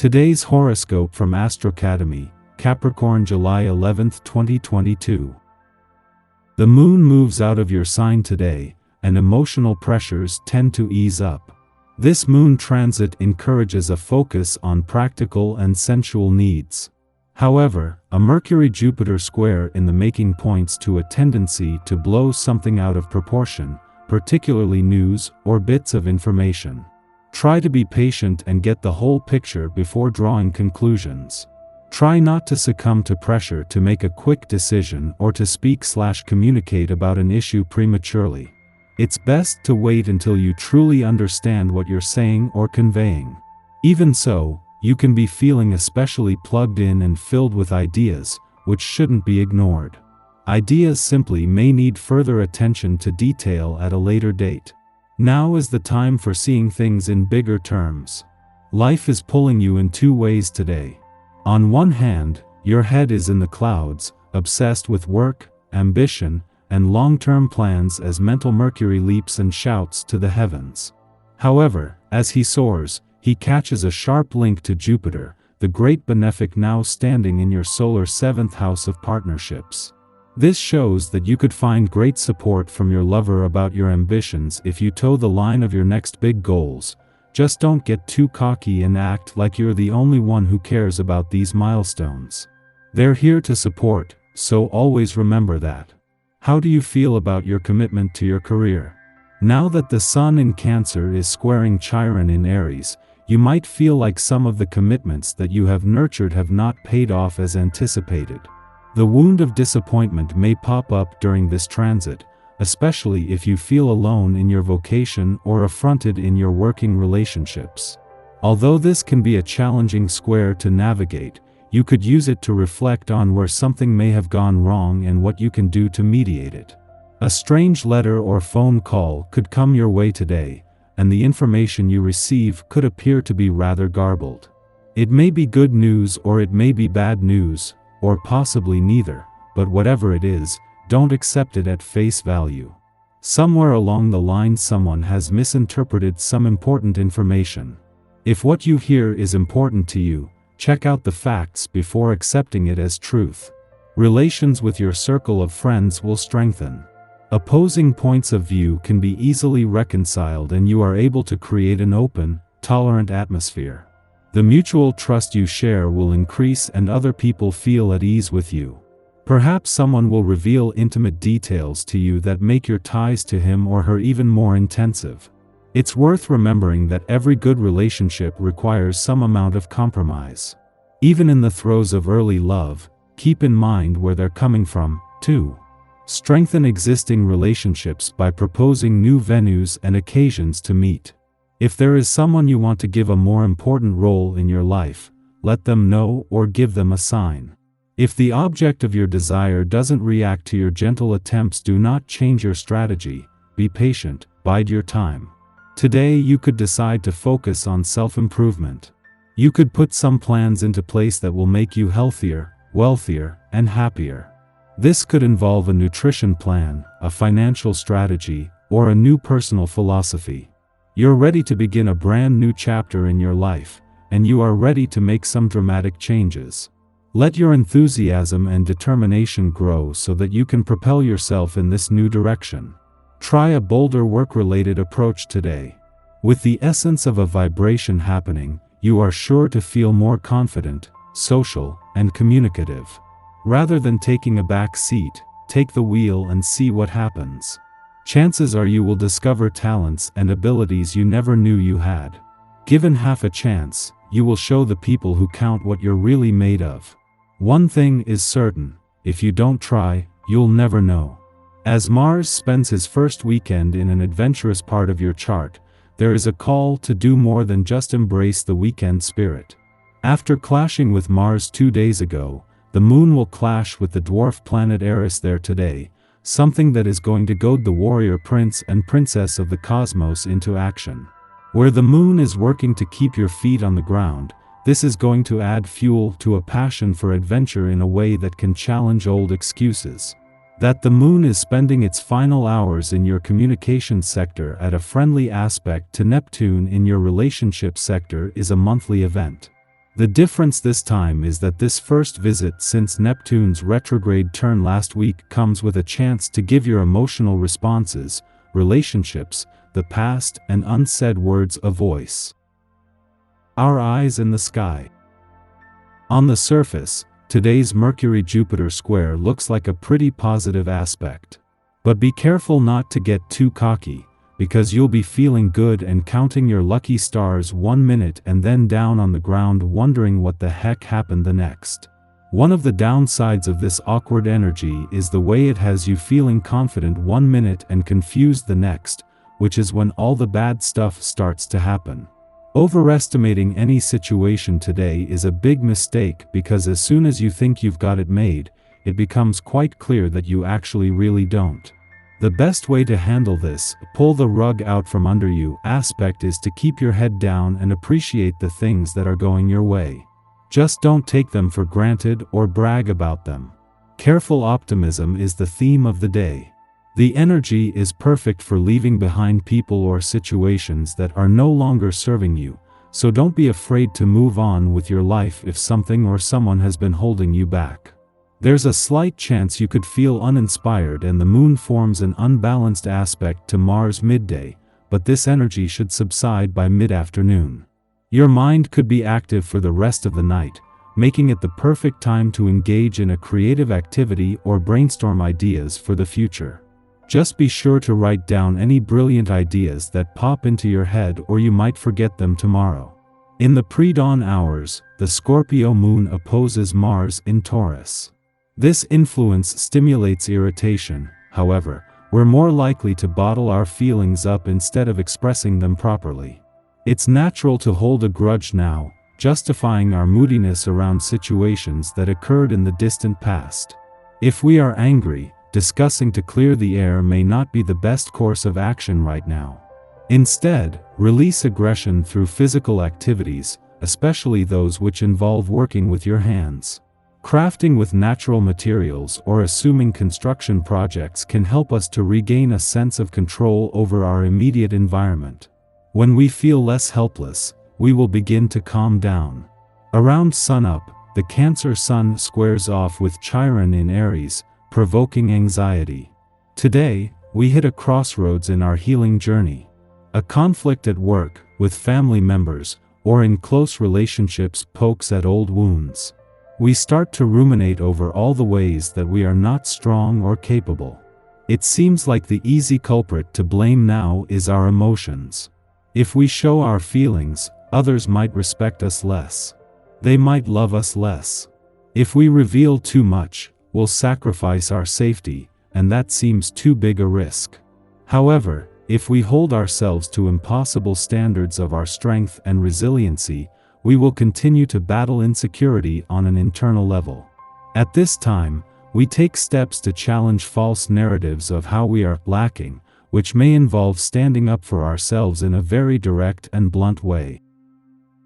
Today's horoscope from Astrocademy, Capricorn July 11, 2022. The moon moves out of your sign today, and emotional pressures tend to ease up. This moon transit encourages a focus on practical and sensual needs. However, a Mercury-Jupiter square in the making points to a tendency to blow something out of proportion, particularly news or bits of information. Try to be patient and get the whole picture before drawing conclusions. Try not to succumb to pressure to make a quick decision or to speak/communicate about an issue prematurely. It's best to wait until you truly understand what you're saying or conveying. Even so, you can be feeling especially plugged in and filled with ideas, which shouldn't be ignored. Ideas simply may need further attention to detail at a later date. Now is the time for seeing things in bigger terms. Life is pulling you in two ways today. On one hand, your head is in the clouds, obsessed with work, ambition, and long-term plans as mental Mercury leaps and shouts to the heavens. However, as he soars, he catches a sharp link to Jupiter, the great benefic now standing in your solar 7th house of partnerships. This shows that you could find great support from your lover about your ambitions if you toe the line of your next big goals. Just don't get too cocky and act like you're the only one who cares about these milestones. They're here to support, so always remember that. How do you feel about your commitment to your career? Now that the Sun in Cancer is squaring Chiron in Aries, you might feel like some of the commitments that you have nurtured have not paid off as anticipated. The wound of disappointment may pop up during this transit, especially if you feel alone in your vocation or affronted in your working relationships. Although this can be a challenging square to navigate, you could use it to reflect on where something may have gone wrong and what you can do to mediate it. A strange letter or phone call could come your way today, and the information you receive could appear to be rather garbled. It may be good news or it may be bad news, or possibly neither, but whatever it is, don't accept it at face value. Somewhere along the line someone has misinterpreted some important information. If what you hear is important to you, check out the facts before accepting it as truth. Relations with your circle of friends will strengthen. Opposing points of view can be easily reconciled and you are able to create an open, tolerant atmosphere. The mutual trust you share will increase and other people feel at ease with you. Perhaps someone will reveal intimate details to you that make your ties to him or her even more intensive. It's worth remembering that every good relationship requires some amount of compromise. Even in the throes of early love, keep in mind where they're coming from, too. Strengthen existing relationships by proposing new venues and occasions to meet. If there is someone you want to give a more important role in your life, let them know or give them a sign. If the object of your desire doesn't react to your gentle attempts, do not change your strategy. Be patient, bide your time. Today you could decide to focus on self-improvement. You could put some plans into place that will make you healthier, wealthier, and happier. This could involve a nutrition plan, a financial strategy, or a new personal philosophy. You're ready to begin a brand new chapter in your life, and you are ready to make some dramatic changes. Let your enthusiasm and determination grow so that you can propel yourself in this new direction. Try a bolder work-related approach today. With the essence of a vibration happening, you are sure to feel more confident, social, and communicative. Rather than taking a back seat, take the wheel and see what happens. Chances are you will discover talents and abilities you never knew you had. Given half a chance, you will show the people who count what you're really made of. One thing is certain, if you don't try, you'll never know. As Mars spends his first weekend in an adventurous part of your chart, there is a call to do more than just embrace the weekend spirit. After clashing with Mars 2 days ago, the moon will clash with the dwarf planet Eris there today, something that is going to goad the warrior prince and princess of the cosmos into action. Where the moon is working to keep your feet on the ground, this is going to add fuel to a passion for adventure in a way that can challenge old excuses. That the moon is spending its final hours in your communications sector at a friendly aspect to Neptune in your relationship sector is a monthly event. The difference this time is that this first visit since Neptune's retrograde turn last week comes with a chance to give your emotional responses, relationships, the past, and unsaid words a voice. Our eyes in the sky. On the surface, today's Mercury-Jupiter square looks like a pretty positive aspect. But be careful not to get too cocky, because you'll be feeling good and counting your lucky stars 1 minute and then down on the ground wondering what the heck happened the next. One of the downsides of this awkward energy is the way it has you feeling confident 1 minute and confused the next, which is when all the bad stuff starts to happen. Overestimating any situation today is a big mistake because as soon as you think you've got it made, it becomes quite clear that you actually really don't. The best way to handle this, pull the rug out from under you aspect is to keep your head down and appreciate the things that are going your way. Just don't take them for granted or brag about them. Careful optimism is the theme of the day. The energy is perfect for leaving behind people or situations that are no longer serving you, so don't be afraid to move on with your life if something or someone has been holding you back. There's a slight chance you could feel uninspired and the moon forms an unbalanced aspect to Mars midday, but this energy should subside by mid-afternoon. Your mind could be active for the rest of the night, making it the perfect time to engage in a creative activity or brainstorm ideas for the future. Just be sure to write down any brilliant ideas that pop into your head or you might forget them tomorrow. In the pre-dawn hours, the Scorpio moon opposes Mars in Taurus. This influence stimulates irritation, however, we're more likely to bottle our feelings up instead of expressing them properly. It's natural to hold a grudge now, justifying our moodiness around situations that occurred in the distant past. If we are angry, discussing to clear the air may not be the best course of action right now. Instead, release aggression through physical activities, especially those which involve working with your hands. Crafting with natural materials or assuming construction projects can help us to regain a sense of control over our immediate environment. When we feel less helpless, we will begin to calm down. Around sunup, the Cancer Sun squares off with Chiron in Aries, provoking anxiety. Today, we hit a crossroads in our healing journey. A conflict at work, with family members, or in close relationships pokes at old wounds. We start to ruminate over all the ways that we are not strong or capable. It seems like the easy culprit to blame now is our emotions. If we show our feelings, others might respect us less. They might love us less. If we reveal too much, we'll sacrifice our safety, and that seems too big a risk. However, if we hold ourselves to impossible standards of our strength and resiliency, we will continue to battle insecurity on an internal level. At this time, we take steps to challenge false narratives of how we are lacking, which may involve standing up for ourselves in a very direct and blunt way.